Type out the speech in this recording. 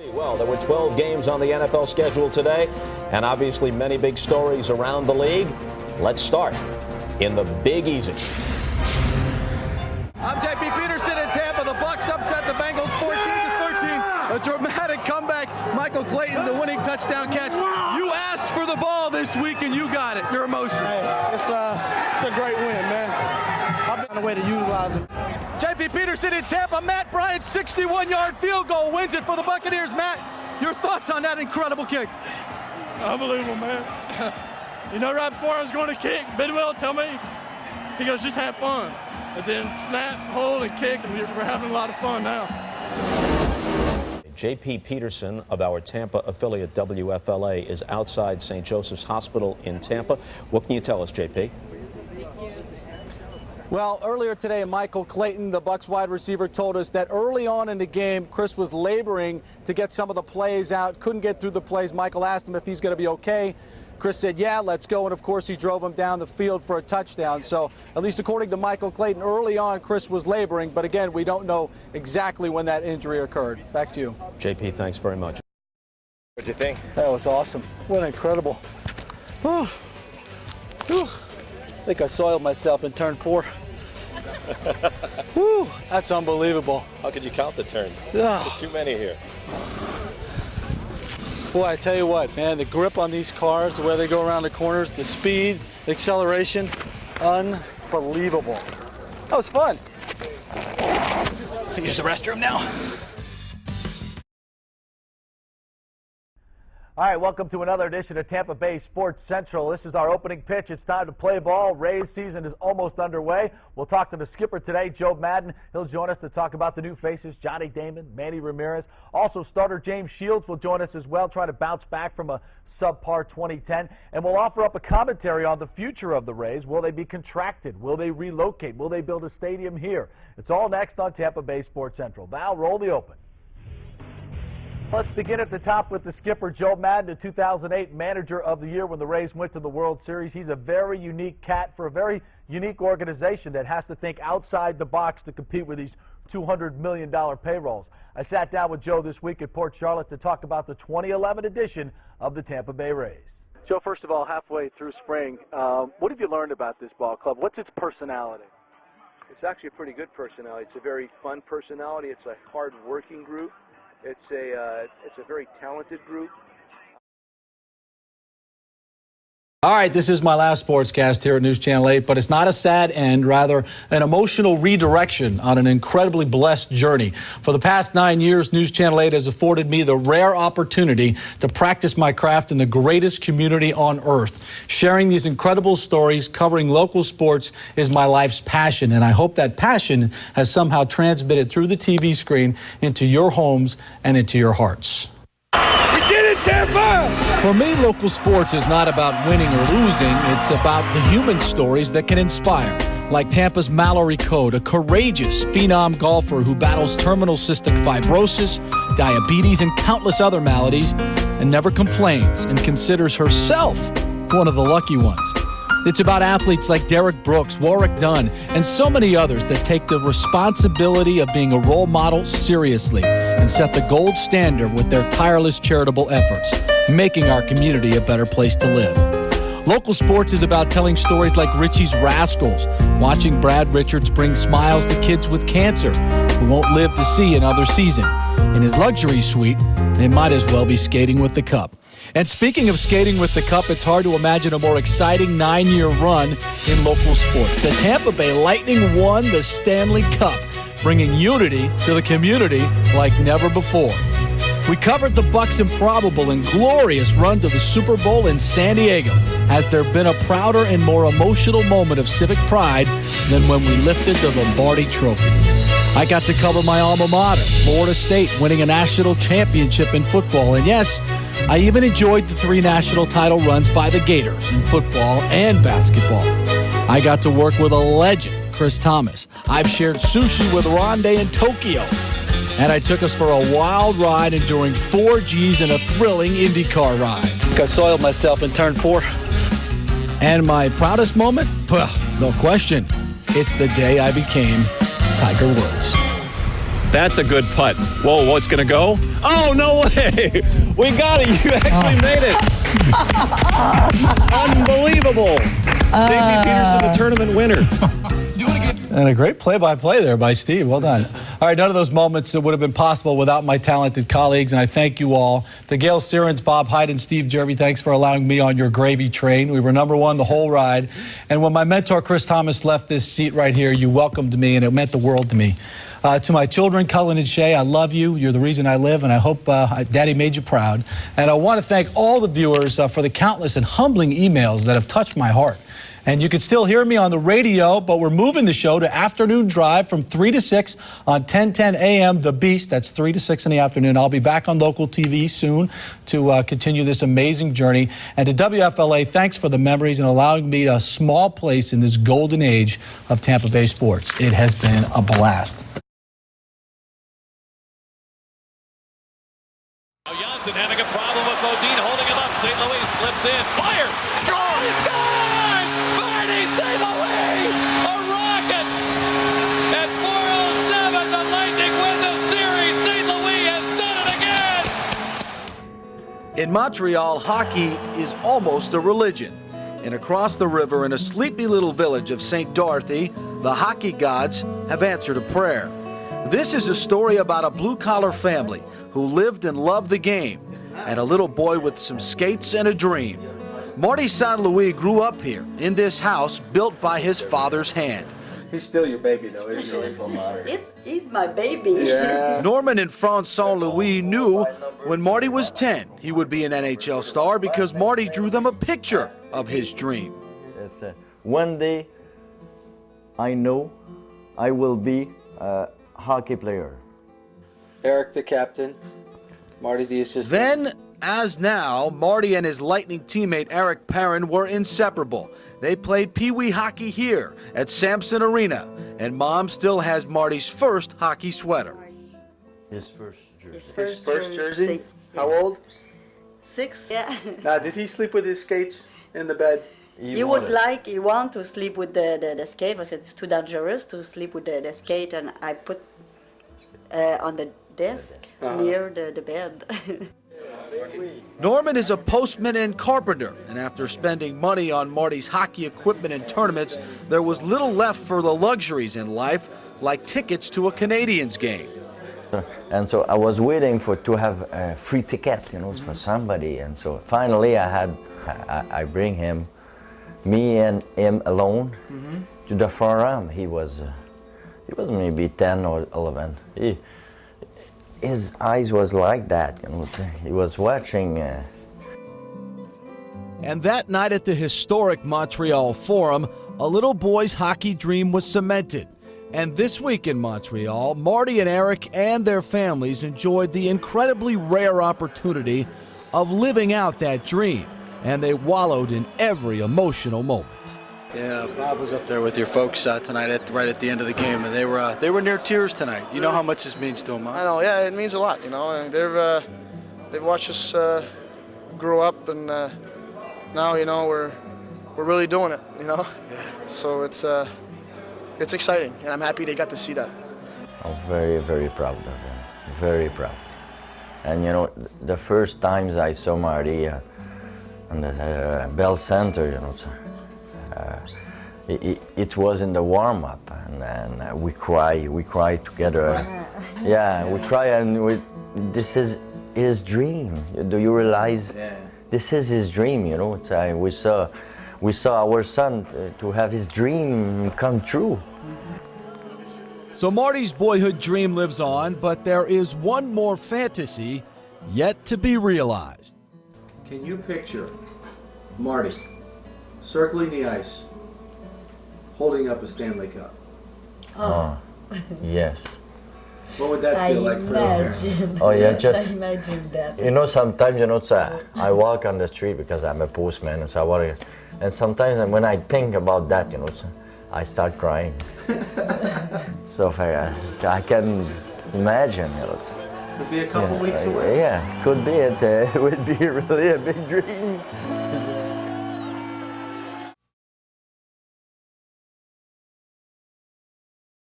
Well, there were 12 games on the NFL schedule today, and obviously many big stories around the league. Let's start in the Big Easy. I'm JP Peterson in Tampa. The Bucs upset the Bengals 14-13. A dramatic comeback. Michael Clayton, the winning touchdown catch. You asked for the ball this week, and you got it. Your emotion. Hey, it's a great win, man. I've been on a way to utilize it. JP Peterson in Tampa. Matt Bryant's 61-yard field goal wins it for the Buccaneers. Matt, your thoughts on that incredible kick? Unbelievable, man. You know, right before I was going to kick, Bidwell tell me, he goes, just have fun. And then snap, hold, and kick, and we're having a lot of fun now. JP Peterson of our Tampa affiliate WFLA is outside St. Joseph's Hospital in Tampa. What can you tell us, JP? Well, earlier today, Michael Clayton, the Bucs wide receiver, told us that early on in the game, Chris was laboring to get some of the plays out, couldn't get through the plays. Michael asked him if he's going to be okay. Chris said, yeah, let's go. And, of course, he drove him down the field for a touchdown. So, at least according to Michael Clayton, early on, Chris was laboring. But, again, we don't know exactly when that injury occurred. Back to you. JP, thanks very much. What did you think? That was awesome. What incredible. Whew. Whew. I think I soiled myself in turn 4. Whew, that's unbelievable. How could you count the turns? There's too many here. Boy, I tell you what, man, the grip on these cars, the way they go around the corners, the speed, the acceleration, unbelievable. That was fun. I use the restroom now. All right, welcome to another edition of Tampa Bay Sports Central. This is our opening pitch. It's time to play ball. Rays season is almost underway. We'll talk to the skipper today, Joe Madden. He'll join us to talk about the new faces, Johnny Damon, Manny Ramirez. Also, starter James Shields will join us as well, trying to bounce back from a subpar 2010. And we'll offer up a commentary on the future of the Rays. Will they be contracted? Will they relocate? Will they build a stadium here? It's all next on Tampa Bay Sports Central. Val, roll the open. Let's begin at the top with the skipper, Joe Madden, the 2008 Manager of the Year when the Rays went to the World Series. He's a very unique cat for a very unique organization that has to think outside the box to compete with these $200 million payrolls. I sat down with Joe this week at Port Charlotte to talk about the 2011 edition of the Tampa Bay Rays. Joe, first of all, halfway through spring, what have you learned about this ball club? What's its personality? It's actually a pretty good personality. It's a very fun personality. It's a hard-working group. It's a very talented group. All right, this is my last sportscast here at News Channel 8, but it's not a sad end, rather an emotional redirection on an incredibly blessed journey. For the past 9 years, News Channel 8 has afforded me the rare opportunity to practice my craft in the greatest community on earth. Sharing these incredible stories, covering local sports is my life's passion, and I hope that passion has somehow transmitted through the TV screen into your homes and into your hearts. We did it, Tampa! For me, local sports is not about winning or losing. It's about the human stories that can inspire. Like Tampa's Mallory Code, a courageous phenom golfer who battles terminal cystic fibrosis, diabetes, and countless other maladies, and never complains and considers herself one of the lucky ones. It's about athletes like Derek Brooks, Warwick Dunn, and so many others that take the responsibility of being a role model seriously and set the gold standard with their tireless charitable efforts, making our community a better place to live. Local sports is about telling stories like Richie's Rascals, watching Brad Richards bring smiles to kids with cancer who won't live to see another season. In his luxury suite, they might as well be skating with the cup. And speaking of skating with the cup, it's hard to imagine a more exciting 9-year run in local sports. The Tampa Bay Lightning won the Stanley Cup, bringing unity to the community like never before. We covered the Bucs' improbable and glorious run to the Super Bowl in San Diego. Has there been a prouder and more emotional moment of civic pride than when we lifted the Lombardi Trophy? I got to cover my alma mater, Florida State, winning a national championship in football. And yes, I even enjoyed the 3 national title runs by the Gators in football and basketball. I got to work with a legend, Chris Thomas. I've shared sushi with Rondé in Tokyo. And I took us for a wild ride enduring 4 Gs and a thrilling IndyCar ride. I soiled myself in turn 4. And my proudest moment? No question. It's the day I became Tiger Woods. That's a good putt. Whoa, what's going to go? Oh, no way. We got it. You actually made it. Unbelievable. JP Peterson, the tournament winner. And a great play-by-play there by Steve. Well done. All right, none of those moments would have been possible without my talented colleagues, and I thank you all. To Gail Sirens, Bob Hyde, and Steve Jervy, thanks for allowing me on your gravy train. We were #1 the whole ride. And when my mentor, Chris Thomas, left this seat right here, you welcomed me, and it meant the world to me. To my children, Cullen and Shay, I love you. You're the reason I live, and I hope Daddy made you proud. And I want to thank all the viewers for the countless and humbling emails that have touched my heart. And you can still hear me on the radio, but we're moving the show to afternoon drive from 3 to 6 on 1010 a.m. The Beast. That's 3 to 6 in the afternoon. I'll be back on local TV soon to continue this amazing journey. And to WFLA, thanks for the memories and allowing me a small place in this golden age of Tampa Bay sports. It has been a blast. Janssen having a problem with Bodine holding him up. St. Louis slips in, fires, scores! He scores! Marty St. Louis, a rocket! At 4:07, the Lightning win the series. St. Louis has done it again! In Montreal, hockey is almost a religion. And across the river in a sleepy little village of St. Dorothy, the hockey gods have answered a prayer. This is a story about a blue-collar family who lived and loved the game, and a little boy with some skates and a dream. Marty St. Louis grew up here in this house built by his father's hand. He's still your baby, though, isn't he? He's my baby. Yeah. Norman and Franz St. Louis knew when Marty was 10 he would be an NHL star because Marty drew them a picture of his dream. It's one day I know I will be a hockey player. Eric, the captain. Marty, the assistant. Then, as now, Marty and his Lightning teammate Eric Perrin were inseparable. They played pee-wee hockey here at Sampson Arena, and Mom still has Marty's first hockey sweater. His first jersey. His first jersey? How old? 6, yeah. Now, did he sleep with his skates in the bed? He want to sleep with the skate, because it's too dangerous to sleep with the skate, and I put on the desk near the bed. Norman is a postman and carpenter, and after spending money on Marty's hockey equipment and tournaments, there was little left for the luxuries in life, like tickets to a Canadiens game. And so I was waiting to have a free ticket, you know, for somebody. And so finally I bring him, me and him alone, to the forum. He was maybe 10 or 11. His eyes was like that, you know. He was watching. And that night at the historic Montreal Forum, a little boy's hockey dream was cemented. And this week in Montreal, Marty and Eric and their families enjoyed the incredibly rare opportunity of living out that dream. And they wallowed in every emotional moment. Yeah, Bob was up there with your folks tonight, right at the end of the game, and they were near tears tonight. You know how much this means to them, huh? I know, yeah, it means a lot. You know, they've watched us grow up, and now you know we're really doing it. You know, so it's exciting, and I'm happy they got to see that. I'm very, very proud of him. Very proud. And you know, the first times I saw Marty on the Bell Center, you know. It was in the warm-up, and we cry together. Yeah, we cry, and this is his dream. Do you realize? Yeah. This is his dream, you know. We saw our son to have his dream come true. So Marty's boyhood dream lives on, but there is one more fantasy yet to be realized. Can you picture Marty circling the ice, holding up a Stanley Cup? Oh, yes. What would that feel like for your parents? Oh yeah, just imagine that. You know, sometimes, you know, I walk on the street because I'm a postman, and so I walk, and sometimes when I think about that, you know, I start crying. So I can imagine, you know. Could be a couple weeks away. Yeah, could be. It would be really a big dream.